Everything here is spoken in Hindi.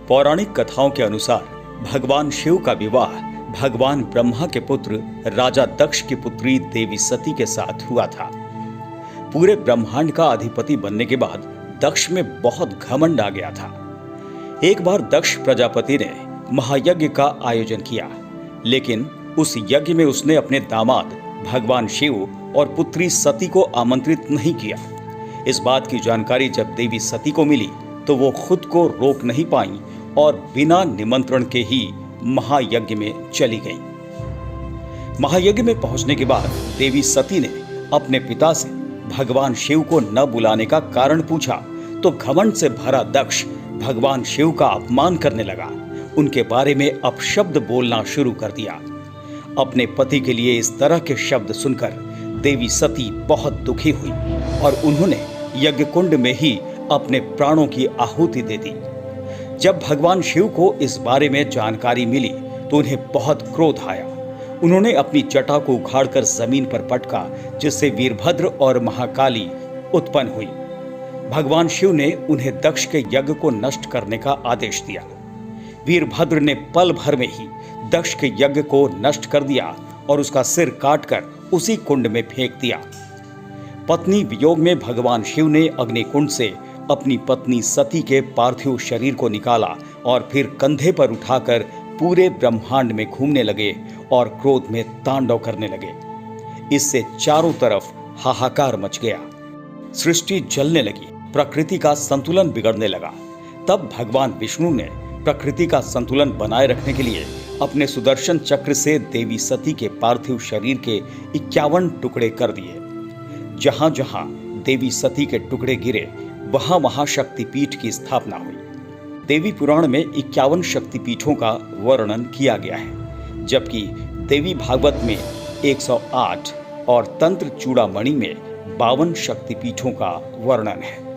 पौराणिक कथाओं के अनुसार भगवान शिव का विवाह भगवान ब्रह्मा के पुत्र राजा दक्ष की पुत्री देवी सती के साथ हुआ था। पूरे ब्रह्मांड का अधिपति बनने के बाद दक्ष में बहुत घमंड आ गया था। एक बार दक्ष प्रजापति ने महायज्ञ का आयोजन किया, लेकिन उस यज्ञ में उसने अपने दामाद भगवान शिव और पुत्री सती को आमंत्रित नहीं किया। इस बात की जानकारी जब देवी सती को मिली तो वो खुद को रोक नहीं पाई और बिना निमंत्रण के ही महायज्ञ में चली गई। महायज्ञ में पहुंचने के बाद देवी सती ने अपने पिता से भगवान शिव को न बुलाने का कारण पूछा तो घमंड से भरा दक्ष भगवान शिव का अपमान करने लगा। उनके बारे में अपशब्द बोलना शुरू कर दिया। अपने पति के लिए इस तरह के शब्द सुनकर देवी सती बहुत दुखी हुई और उन्होंने यज्ञ कुंड में ही अपने प्राणों की आहुति दे दी। जब भगवान शिव को इस बारे में जानकारी मिली तो उन्हें बहुत क्रोध आया। उन्होंने अपनी जटा को उखाड़कर जमीन पर पटका, जिससे वीरभद्र और महाकाली उत्पन्न हुई। भगवान शिव ने उन्हें दक्ष के यज्ञ को नष्ट करने का आदेश दिया। वीरभद्र ने पल भर में ही दक्ष के यज्ञ को नष्ट कर दिया और उसका सिर काटकर उसी कुंड में फेंक दिया। पत्नी वियोग में भगवान शिव ने अग्निकुंड से अपनी पत्नी सती के पार्थिव शरीर को निकाला और फिर कंधे पर उठाकर पूरे ब्रह्मांड में घूमने लगे और क्रोध में तांडव करने लगे। इससे चारों तरफ हाहाकार मच गया। सृष्टि जलने लगी, प्रकृति का संतुलन बिगड़ने लगा। तब भगवान विष्णु ने प्रकृति का संतुलन बनाए रखने के लिए अपने सुदर्शन चक्र से देवी सती के पार्थिव शरीर के 51 टुकड़े कर दिए। जहां जहां देवी सती के टुकड़े गिरे वहां वहां शक्तिपीठ की स्थापना हुई। देवी पुराण में 51 शक्तिपीठों का वर्णन किया गया है, जबकि देवी भागवत में 108 और तंत्र चूड़ामणि में 52 शक्तिपीठों का वर्णन है।